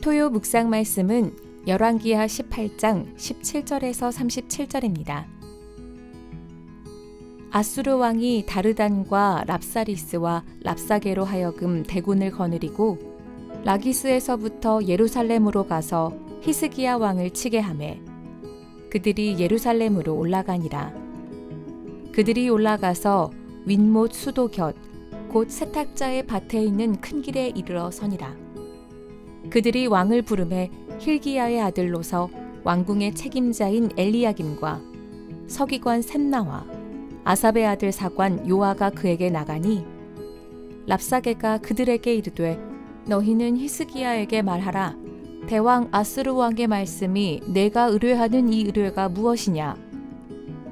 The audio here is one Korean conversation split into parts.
토요 묵상 말씀은 열왕기하 18장 17절에서 37절입니다. 아수르 왕이 다르단과 랍사리스와 랍사게로 하여금 대군을 거느리고 라기스에서부터 예루살렘으로 가서 히스기야 왕을 치게 하매 그들이 예루살렘으로 올라가니라. 그들이 올라가서 윗못 수도 곁 곧 세탁자의 밭에 있는 큰 길에 이르러 서니라. 그들이 왕을 부르매 힐기야의 아들로서 왕궁의 책임자인 엘리야김과 서기관 셈나와 아삽의 아들 사관 요아가 그에게 나가니 랍사게가 그들에게 이르되 너희는 히스기야에게 말하라. 대왕 아스루 왕의 말씀이 내가 의뢰하는 이 의뢰가 무엇이냐.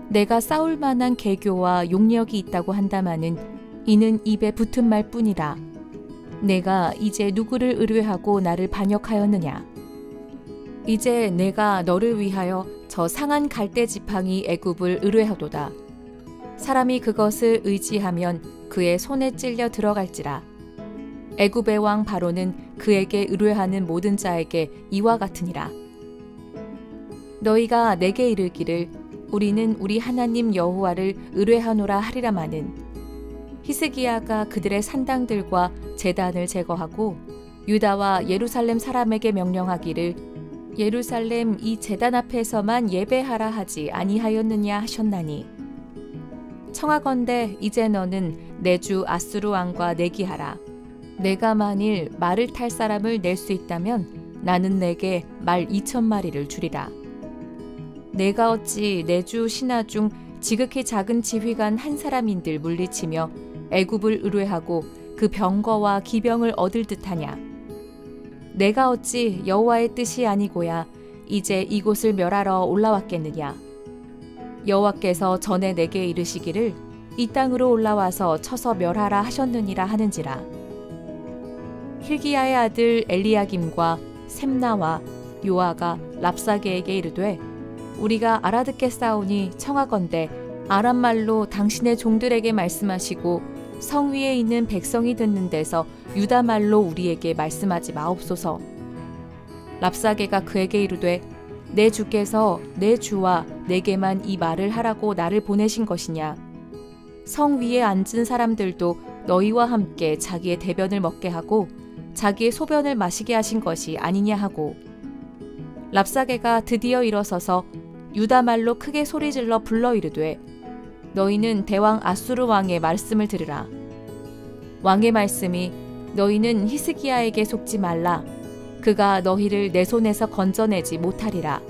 내가 싸울 만한 계교와 용력이 있다고 한다마는 이는 입에 붙은 말뿐이라. 내가 이제 누구를 의뢰하고 나를 반역하였느냐. 이제 내가 너를 위하여 저 상한 갈대 지팡이 애굽을 의뢰하도다. 사람이 그것을 의지하면 그의 손에 찔려 들어갈지라. 애굽의 왕 바로는 그에게 의뢰하는 모든 자에게 이와 같으니라. 너희가 내게 이르기를 우리는 우리 하나님 여호와를 의뢰하노라 하리라마는 히스기야가 그들의 산당들과 제단을 제거하고 유다와 예루살렘 사람에게 명령하기를 예루살렘 이 제단 앞에서만 예배하라 하지 아니하였느냐 하셨나니 청하건대 이제 너는 내 주 아수르 왕과 내기하라. 내가 만일 말을 탈 사람을 낼 수 있다면 나는 내게 말 2,000마리를 주리라. 내가 어찌 내 주 신하 중 지극히 작은 지휘관 한 사람인들 물리치며 애굽을 의뢰하고 그 병거와 기병을 얻을 듯하냐. 내가 어찌 여호와의 뜻이 아니고야 이제 이곳을 멸하러 올라왔겠느냐. 여호와께서 전에 내게 이르시기를 이 땅으로 올라와서 쳐서 멸하라 하셨느니라 하는지라. 힐기야의 아들 엘리야김과 셈나와 요아가 랍사게에게 이르되 우리가 알아듣겠사오니 청하건대 아람말로 당신의 종들에게 말씀하시고 성 위에 있는 백성이 듣는 데서 유다말로 우리에게 말씀하지 마옵소서. 랍사게가 그에게 이르되 내 주께서 내 주와 내게만 이 말을 하라고 나를 보내신 것이냐. 성 위에 앉은 사람들도 너희와 함께 자기의 대변을 먹게 하고 자기의 소변을 마시게 하신 것이 아니냐 하고 랍사게가 드디어 일어서서 유다말로 크게 소리질러 불러 이르되 너희는 대왕 아수르 왕의 말씀을 들으라. 왕의 말씀이 너희는 히스기야에게 속지 말라. 그가 너희를 내 손에서 건져내지 못하리라.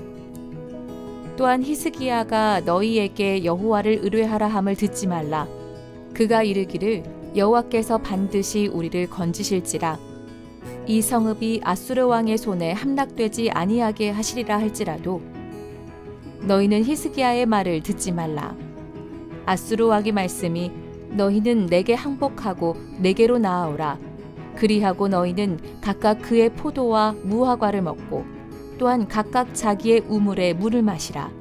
또한 히스기야가 너희에게 여호와를 의뢰하라 함을 듣지 말라. 그가 이르기를 여호와께서 반드시 우리를 건지실지라. 이 성읍이 아수르 왕의 손에 함락되지 아니하게 하시리라 할지라도 너희는 히스기야의 말을 듣지 말라. 아수르 왕의 말씀이 너희는 내게 항복하고 내게로 나아오라. 그리하고 너희는 각각 그의 포도와 무화과를 먹고 또한 각각 자기의 우물에 물을 마시라.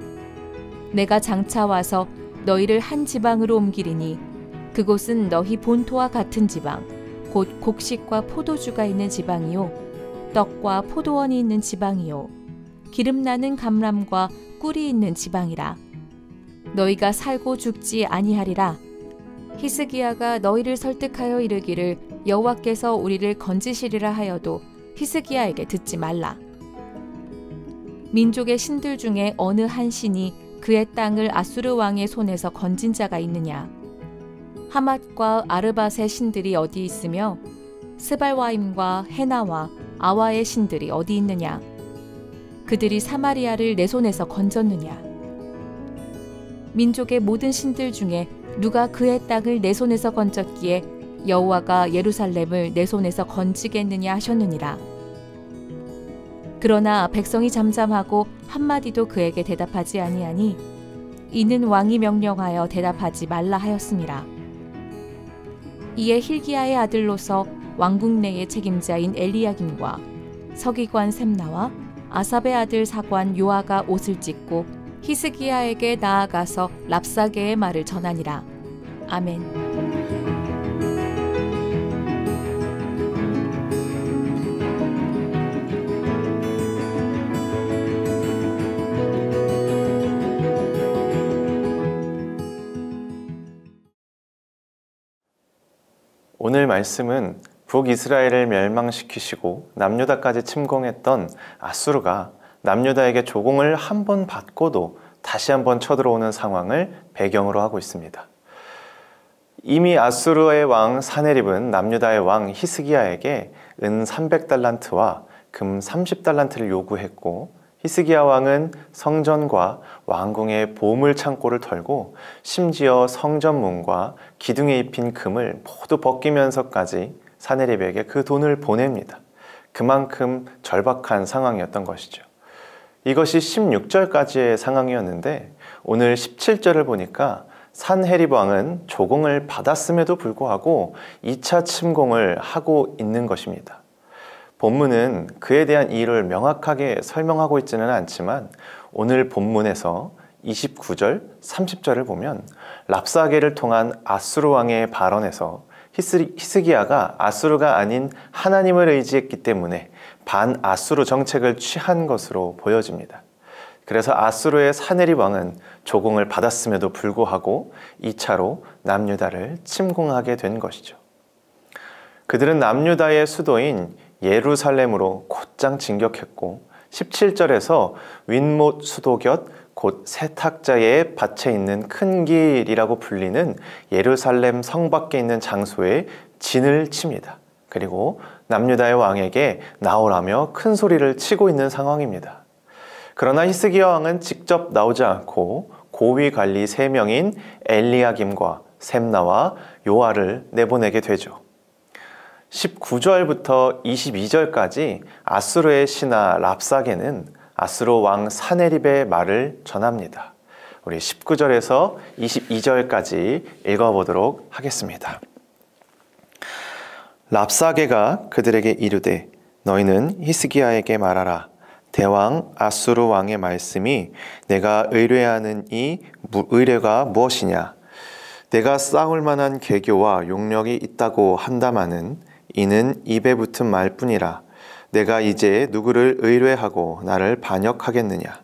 내가 장차 와서 너희를 한 지방으로 옮기리니 그곳은 너희 본토와 같은 지방 곧 곡식과 포도주가 있는 지방이요 떡과 포도원이 있는 지방이요 기름나는 감람과 꿀이 있는 지방이라. 너희가 살고 죽지 아니하리라. 히스기야가 너희를 설득하여 이르기를 여호와께서 우리를 건지시리라 하여도 히스기야에게 듣지 말라. 민족의 신들 중에 어느 한 신이 그의 땅을 아수르 왕의 손에서 건진 자가 있느냐. 하맛과 아르밧의 신들이 어디 있으며 스발와임과 헤나와 아와의 신들이 어디 있느냐. 그들이 사마리아를 내 손에서 건졌느냐. 민족의 모든 신들 중에 누가 그의 땅을 내 손에서 건졌기에 여호와가 예루살렘을 내 손에서 건지겠느냐 하셨느니라. 그러나 백성이 잠잠하고 한마디도 그에게 대답하지 아니하니 이는 왕이 명령하여 대답하지 말라 하였음이라. 이에 힐기야의 아들로서 왕궁 내의 책임자인 엘리야김과 서기관 셈나와 아삽의 아들 사관 요아가 옷을 찢고 히스기야에게 나아가서 랍사게의 말을 전하니라. 아멘. 오늘 말씀은 북이스라엘을 멸망시키시고 남유다까지 침공했던 아수르가 남유다에게 조공을 한 번 받고도 다시 한번 쳐들어오는 상황을 배경으로 하고 있습니다. 이미 아수르의 왕 사네립은 남유다의 왕 히스기야에게 은 300달란트와 금 30달란트를 요구했고, 히스기야 왕은 성전과 왕궁의 보물 창고를 털고 심지어 성전문과 기둥에 입힌 금을 모두 벗기면서까지 사네립에게 그 돈을 보냅니다. 그만큼 절박한 상황이었던 것이죠. 이것이 16절까지의 상황이었는데 오늘 17절을 보니까 산헤립 왕은 조공을 받았음에도 불구하고 2차 침공을 하고 있는 것입니다. 본문은 그에 대한 이유를 명확하게 설명하고 있지는 않지만 오늘 본문에서 29절, 30절을 보면 랍사게를 통한 아수르 왕의 발언에서 히스기야가 아수르가 아닌 하나님을 의지했기 때문에 반아수르 정책을 취한 것으로 보여집니다. 그래서 아수르의 사네립 왕은 조공을 받았음에도 불구하고 2차로 남유다를 침공하게 된 것이죠. 그들은 남유다의 수도인 예루살렘으로 곧장 진격했고 17절에서 윈못 수도 곁 곧 세탁자의 밭에 있는 큰 길이라고 불리는 예루살렘 성 밖에 있는 장소에 진을 칩니다. 그리고 남유다의 왕에게 나오라며 큰 소리를 치고 있는 상황입니다. 그러나 히스기야 왕은 직접 나오지 않고 고위 관리 3명인 엘리야김과 셈나와 요아를 내보내게 되죠. 19절부터 22절까지 아수르의 신하 랍사게는 아수르 왕 사네립의 말을 전합니다. 우리 19절에서 22절까지 읽어보도록 하겠습니다. 랍사게가 그들에게 이르되 너희는 히스기야에게 말하라. 대왕 아수르 왕의 말씀이 내가 의뢰하는 이 의뢰가 무엇이냐? 내가 싸울 만한 계교와 용력이 있다고 한다마는 이는 입에 붙은 말뿐이라. 내가 이제 누구를 의뢰하고 나를 반역하겠느냐?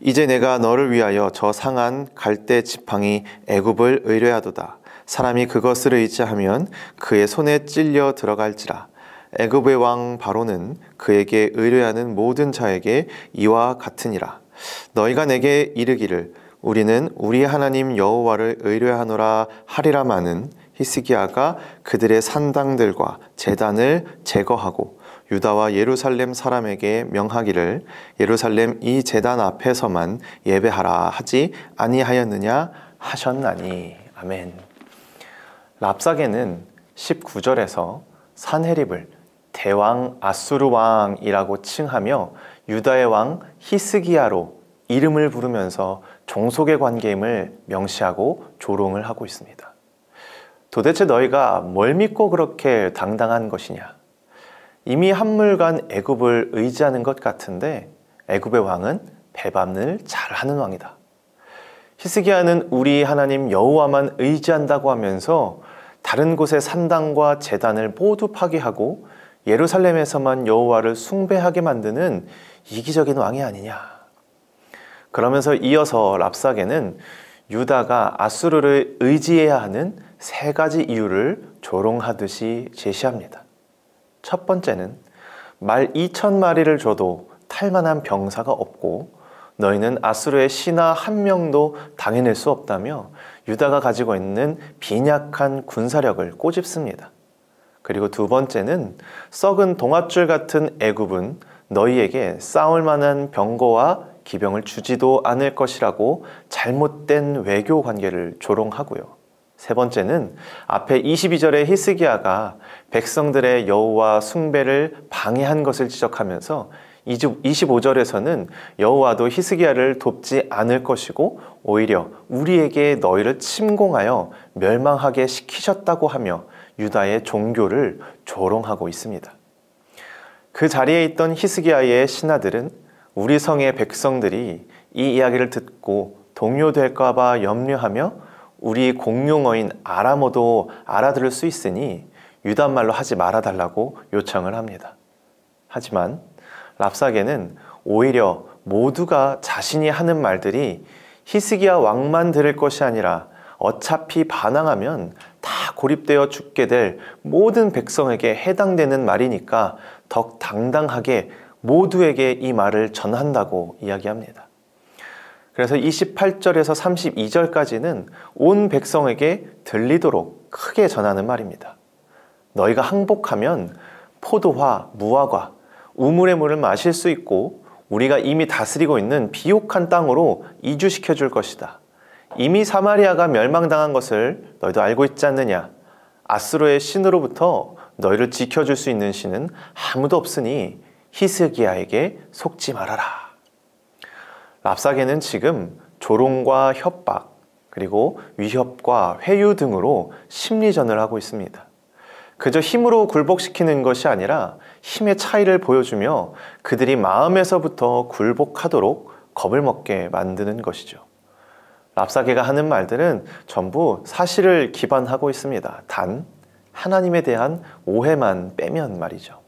이제 내가 너를 위하여 저 상한 갈대 지팡이 애굽을 의뢰하도다. 사람이 그것을 의지하면 그의 손에 찔려 들어갈지라. 애굽의 왕 바로는 그에게 의뢰하는 모든 자에게 이와 같으니라. 너희가 내게 이르기를 우리는 우리 하나님 여호와를 의뢰하노라 하리라마는 히스기야가 그들의 산당들과 제단을 제거하고 유다와 예루살렘 사람에게 명하기를 예루살렘 이 제단 앞에서만 예배하라 하지 아니하였느냐 하셨나니. 아멘. 랍사게는 19절에서 산헤립을 대왕 아수르 왕이라고 칭하며 유다의 왕 히스기야로 이름을 부르면서 종속의 관계임을 명시하고 조롱을 하고 있습니다. 도대체 너희가 뭘 믿고 그렇게 당당한 것이냐? 이미 한물간 애굽을 의지하는 것 같은데 애굽의 왕은 배반을 잘하는 왕이다. 히스기야는 우리 하나님 여호와만 의지한다고 하면서 다른 곳의 산당과 제단을 모두 파괴하고 예루살렘에서만 여호와를 숭배하게 만드는 이기적인 왕이 아니냐. 그러면서 이어서 랍사게는 유다가 아수르를 의지해야 하는 3가지 이유를 조롱하듯이 제시합니다. 첫 번째는 말 2,000마리를 줘도 탈만한 병사가 없고 너희는 아수르의 신하 한 명도 당해낼 수 없다며 유다가 가지고 있는 빈약한 군사력을 꼬집습니다. 그리고 두 번째는 썩은 동아줄 같은 애굽은 너희에게 싸울 만한 병거와 기병을 주지도 않을 것이라고 잘못된 외교 관계를 조롱하고요. 세 번째는 앞에 22절에 히스기야가 백성들의 여호와 숭배를 방해한 것을 지적하면서 25절에서는 여호와도 히스기야를 돕지 않을 것이고 오히려 우리에게 너희를 침공하여 멸망하게 시키셨다고 하며 유다의 종교를 조롱하고 있습니다. 그 자리에 있던 히스기야의 신하들은 우리 성의 백성들이 이 이야기를 듣고 동요될까 봐 염려하며 우리 공용어인 아람어도 알아들을 수 있으니 유다말로 하지 말아달라고 요청을 합니다. 하지만 랍사게는 오히려 모두가 자신이 하는 말들이 히스기야 왕만 들을 것이 아니라 어차피 반항하면 다 고립되어 죽게 될 모든 백성에게 해당되는 말이니까 더욱 당당하게 모두에게 이 말을 전한다고 이야기합니다. 그래서 28절에서 32절까지는 온 백성에게 들리도록 크게 전하는 말입니다. 너희가 항복하면 포도와 무화과, 우물의 물을 마실 수 있고 우리가 이미 다스리고 있는 비옥한 땅으로 이주시켜 줄 것이다. 이미 사마리아가 멸망당한 것을 너희도 알고 있지 않느냐? 아수르의 신으로부터 너희를 지켜줄 수 있는 신은 아무도 없으니 히스기야에게 속지 말아라. 랍사게는 지금 조롱과 협박, 그리고 위협과 회유 등으로 심리전을 하고 있습니다. 그저 힘으로 굴복시키는 것이 아니라 힘의 차이를 보여주며 그들이 마음에서부터 굴복하도록 겁을 먹게 만드는 것이죠. 랍사게가 하는 말들은 전부 사실을 기반하고 있습니다. 단 하나님에 대한 오해만 빼면 말이죠.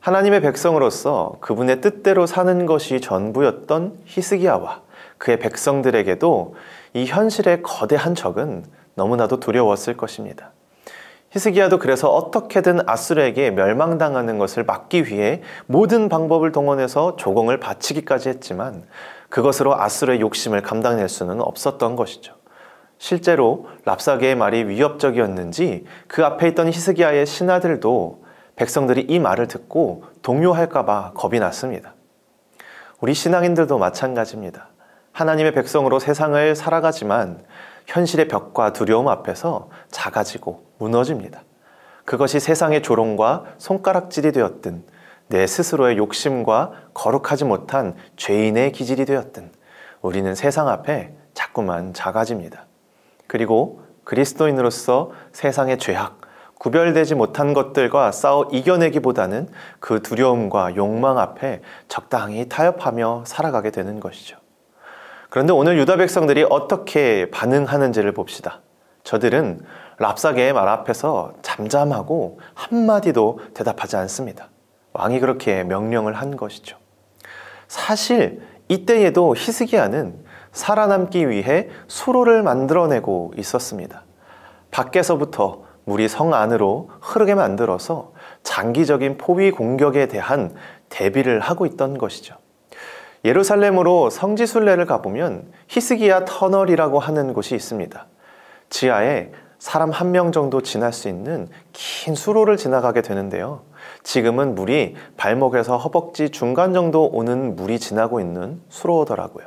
하나님의 백성으로서 그분의 뜻대로 사는 것이 전부였던 히스기야와 그의 백성들에게도 이 현실의 거대한 적은 너무나도 두려웠을 것입니다. 히스기야도 그래서 어떻게든 아수르에게 멸망당하는 것을 막기 위해 모든 방법을 동원해서 조공을 바치기까지 했지만 그것으로 아수르의 욕심을 감당할 수는 없었던 것이죠. 실제로 랍사게의 말이 위협적이었는지 그 앞에 있던 히스기야의 신하들도 백성들이 이 말을 듣고 동요할까 봐 겁이 났습니다. 우리 신앙인들도 마찬가지입니다. 하나님의 백성으로 세상을 살아가지만 현실의 벽과 두려움 앞에서 작아지고 무너집니다. 그것이 세상의 조롱과 손가락질이 되었든 내 스스로의 욕심과 거룩하지 못한 죄인의 기질이 되었든 우리는 세상 앞에 자꾸만 작아집니다. 그리고 그리스도인으로서 세상의 죄악, 구별되지 못한 것들과 싸워 이겨내기보다는 그 두려움과 욕망 앞에 적당히 타협하며 살아가게 되는 것이죠. 그런데 오늘 유다 백성들이 어떻게 반응하는지를 봅시다. 저들은 랍사게의 말 앞에서 잠잠하고 한마디도 대답하지 않습니다. 왕이 그렇게 명령을 한 것이죠. 사실 이때에도 히스기야는 살아남기 위해 수로를 만들어내고 있었습니다. 밖에서부터 물이 성 안으로 흐르게 만들어서 장기적인 포위 공격에 대한 대비를 하고 있던 것이죠. 예루살렘으로 성지순례를 가보면 히스기야 터널이라고 하는 곳이 있습니다. 지하에 사람 1명 정도 지날 수 있는 긴 수로를 지나가게 되는데요. 지금은 물이 발목에서 허벅지 중간 정도 오는 물이 지나고 있는 수로더라고요.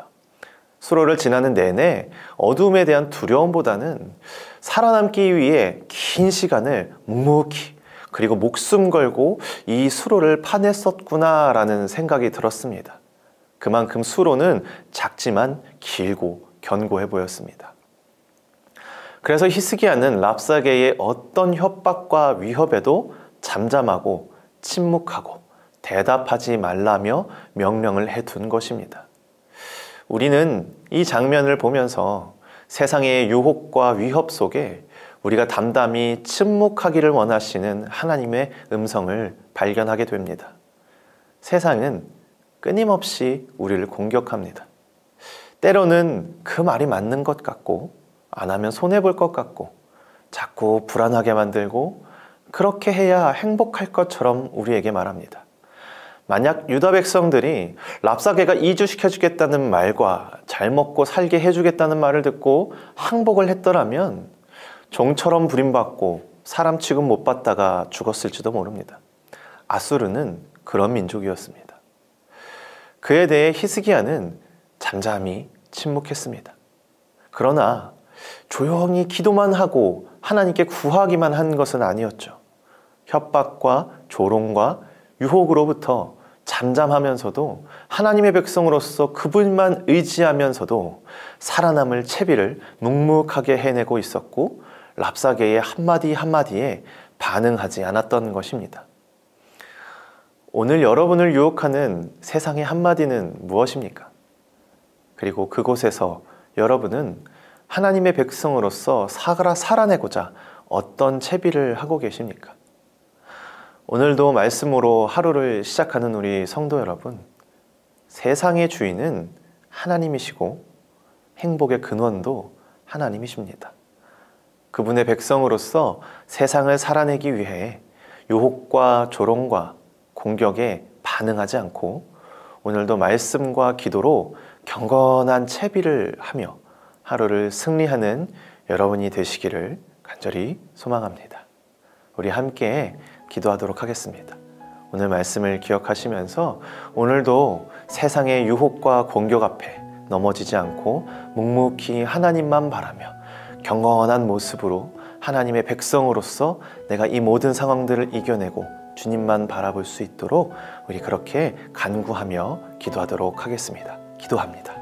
수로를 지나는 내내 어둠에 대한 두려움보다는 살아남기 위해 긴 시간을 묵묵히 그리고 목숨 걸고 이 수로를 파냈었구나라는 생각이 들었습니다. 그만큼 수로는 작지만 길고 견고해 보였습니다. 그래서 히스기야는 랍사게의 어떤 협박과 위협에도 잠잠하고 침묵하고 대답하지 말라며 명령을 해둔 것입니다. 우리는 이 장면을 보면서 세상의 유혹과 위협 속에 우리가 담담히 침묵하기를 원하시는 하나님의 음성을 발견하게 됩니다. 세상은 끊임없이 우리를 공격합니다. 때로는 그 말이 맞는 것 같고 안 하면 손해볼 것 같고 자꾸 불안하게 만들고 그렇게 해야 행복할 것처럼 우리에게 말합니다. 만약 유다 백성들이 랍사게가 이주시켜주겠다는 말과 잘 먹고 살게 해주겠다는 말을 듣고 항복을 했더라면 종처럼 부림받고 사람 취급 못 받다가 죽었을지도 모릅니다. 아수르는 그런 민족이었습니다. 그에 대해 히스기야는 잠잠히 침묵했습니다. 그러나 조용히 기도만 하고 하나님께 구하기만 한 것은 아니었죠. 협박과 조롱과 유혹으로부터 잠잠하면서도 하나님의 백성으로서 그분만 의지하면서도 살아남을 채비를 묵묵하게 해내고 있었고 랍사게의 한마디 한마디에 반응하지 않았던 것입니다. 오늘 여러분을 유혹하는 세상의 한마디는 무엇입니까? 그리고 그곳에서 여러분은 하나님의 백성으로서 살아내고자 어떤 채비를 하고 계십니까? 오늘도 말씀으로 하루를 시작하는 우리 성도 여러분, 세상의 주인은 하나님이시고 행복의 근원도 하나님이십니다. 그분의 백성으로서 세상을 살아내기 위해 유혹과 조롱과 공격에 반응하지 않고 오늘도 말씀과 기도로 경건한 채비를 하며 하루를 승리하는 여러분이 되시기를 간절히 소망합니다. 우리 함께 기도하도록 하겠습니다. 오늘 말씀을 기억하시면서 오늘도 세상의 유혹과 공격 앞에 넘어지지 않고 묵묵히 하나님만 바라며 경건한 모습으로 하나님의 백성으로서 내가 이 모든 상황들을 이겨내고 주님만 바라볼 수 있도록 우리 그렇게 간구하며 기도하도록 하겠습니다. 기도합니다.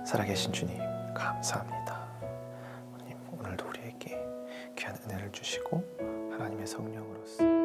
살아계신 주님, 감사합니다. 오늘도 우리에게 귀한 은혜를 주시고 하나님의 성령으로서